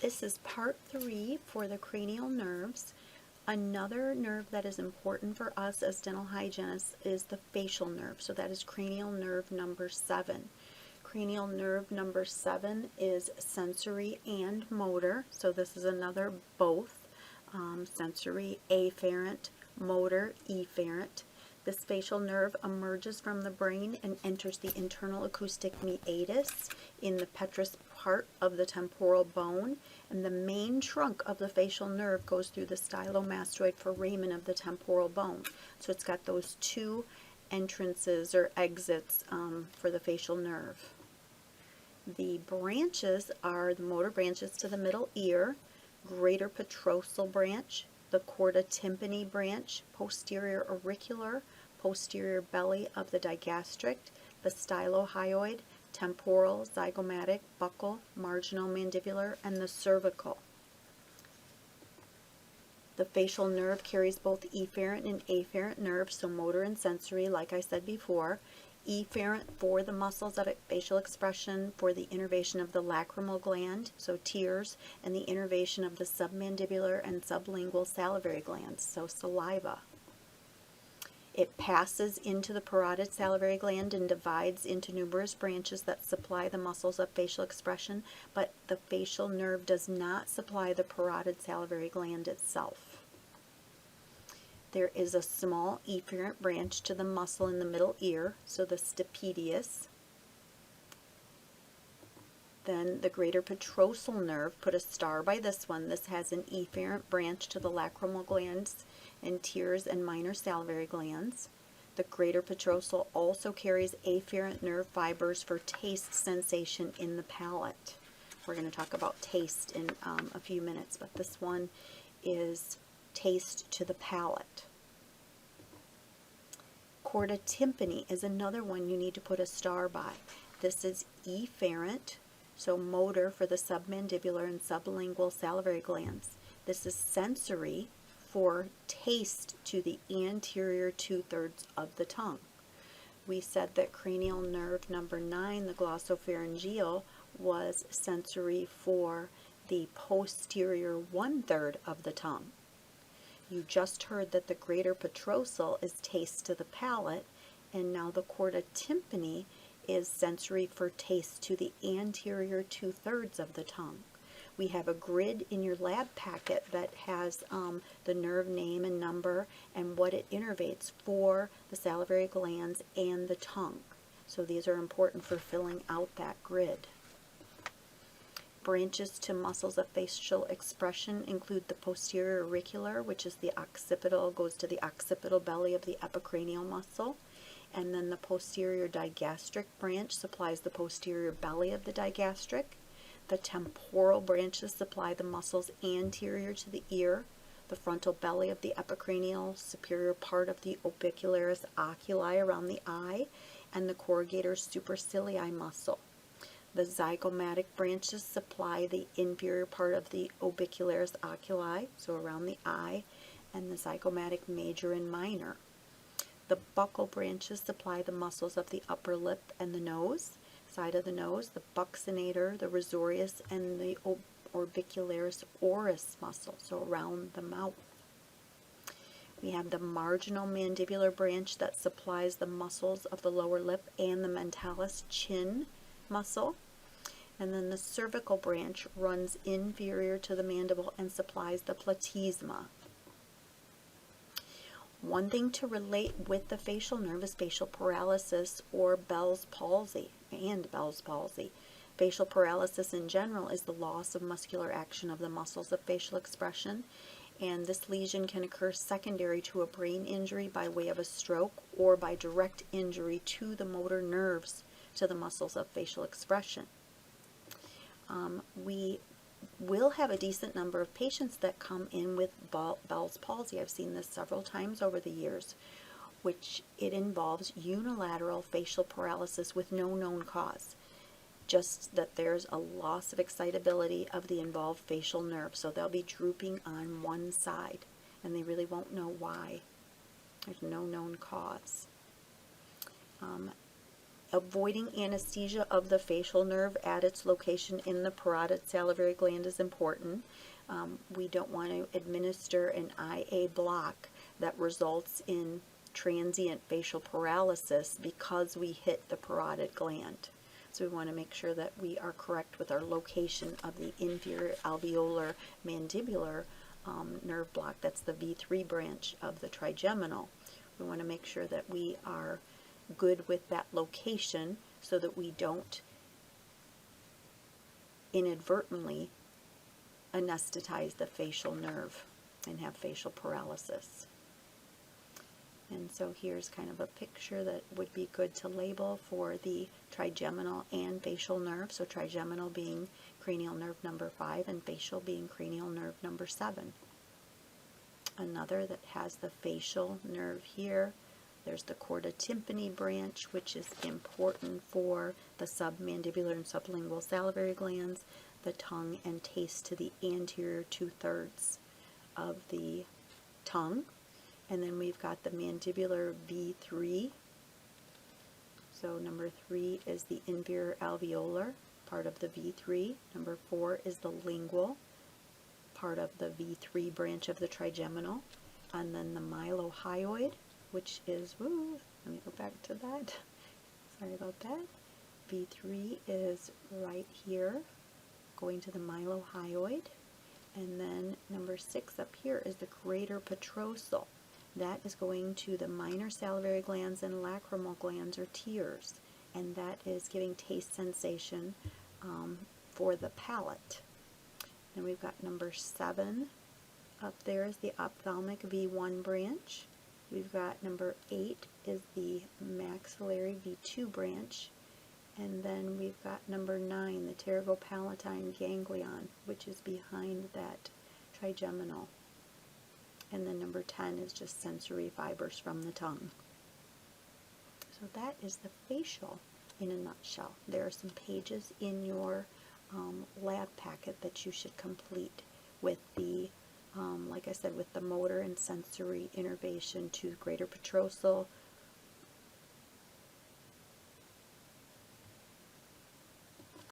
This is part 3 for the cranial nerves. Another nerve that is important for us as dental hygienists is the facial nerve. So that is cranial nerve number 7. Cranial nerve number 7 is sensory and motor. So this is another both. Sensory, afferent, motor, efferent. This facial nerve emerges from the brain and enters the internal acoustic meatus in the petrous part of the temporal bone, and the main trunk of the facial nerve goes through the stylomastoid foramen of the temporal bone. So it's got those two entrances or exits for the facial nerve. The branches are the motor branches to the middle ear, greater petrosal branch, the chorda tympani branch, posterior auricular, posterior belly of the digastric, the stylohyoid, temporal, zygomatic, buccal, marginal mandibular, and the cervical. The facial nerve carries both efferent and afferent nerves, so motor and sensory, like I said before. Efferent for the muscles of facial expression, for the innervation of the lacrimal gland, so tears, and the innervation of the submandibular and sublingual salivary glands, so saliva. It passes into the parotid salivary gland and divides into numerous branches that supply the muscles of facial expression, but the facial nerve does not supply the parotid salivary gland itself. There is a small efferent branch to the muscle in the middle ear, so the stapedius. Then the greater petrosal nerve, put a star by this one. This has an efferent branch to the lacrimal glands and tears and minor salivary glands. The greater petrosal also carries afferent nerve fibers for taste sensation in the palate. We're going to talk about taste in a few minutes, but this one is taste to the palate. Chorda tympani is another one you need to put a star by. This is efferent, so motor for the submandibular and sublingual salivary glands. This is sensory for taste to the anterior 2/3 of the tongue. We said that cranial nerve number 9, the glossopharyngeal, was sensory for the posterior 1/3 of the tongue. You just heard that the greater petrosal is taste to the palate, and now the chorda tympani is sensory for taste to the anterior 2/3 of the tongue. We have a grid in your lab packet that has the nerve name and number and what it innervates for the salivary glands and the tongue. So these are important for filling out that grid. Branches to muscles of facial expression include the posterior auricular, which is the occipital, goes to the occipital belly of the epicranial muscle. And then the posterior digastric branch supplies the posterior belly of the digastric. The temporal branches supply the muscles anterior to the ear, the frontal belly of the epicranial, superior part of the orbicularis oculi around the eye, and the corrugator supercilii muscle. The zygomatic branches supply the inferior part of the orbicularis oculi, so around the eye, and the zygomatic major and minor. The buccal branches supply the muscles of the upper lip and the nose, side of the nose, the buccinator, the risorius, and the orbicularis oris muscle, so around the mouth. We have the marginal mandibular branch that supplies the muscles of the lower lip and the mentalis chin muscle. And then the cervical branch runs inferior to the mandible and supplies the platysma. One thing to relate with the facial nerve is facial paralysis or Bell's palsy and Bell's palsy. Facial paralysis in general is the loss of muscular action of the muscles of facial expression, and this lesion can occur secondary to a brain injury by way of a stroke or by direct injury to the motor nerves to the muscles of facial expression. We will have a decent number of patients that come in with Bell's palsy. I've seen this several times over the years, which it involves unilateral facial paralysis with no known cause. Just that there's a loss of excitability of the involved facial nerve, so they'll be drooping on one side, and they really won't know why. There's no known cause. avoiding anesthesia of the facial nerve at its location in the parotid salivary gland is important. We don't want to administer an IA block that results in transient facial paralysis because we hit the parotid gland. So we want to make sure that we are correct with our location of the inferior alveolar mandibular nerve block. That's the V3 branch of the trigeminal. We want to make sure that we are good with that location so that we don't inadvertently anesthetize the facial nerve and have facial paralysis. And so here's kind of a picture that would be good to label for the trigeminal and facial nerve. So trigeminal being cranial nerve number 5 and facial being cranial nerve number 7. Another that has the facial nerve here. There's the Chorda tympani branch, which is important for the submandibular and sublingual salivary glands, the tongue, and taste to the anterior 2/3 of the tongue. And then we've got the mandibular V3. So number 3 is the inferior alveolar, part of the V3. Number 4 is the lingual, part of the V3 branch of the trigeminal. And then the mylohyoid, which is, let me go back to that. Sorry about that. V3 is right here, going to the mylohyoid. And then number 6 up here is the greater petrosal. That is going to the minor salivary glands and lacrimal glands or tears, and that is giving taste sensation for the palate. Then we've got number 7 up there is the ophthalmic V1 branch. We've got number 8 is the maxillary V2 branch, and then we've got number 9, the pterygopalatine ganglion, which is behind that trigeminal. And then number 10 is just sensory fibers from the tongue. So that is the facial in a nutshell. There are some pages in your lab packet that you should complete with the, like I said, with the motor and sensory innervation to greater petrosal,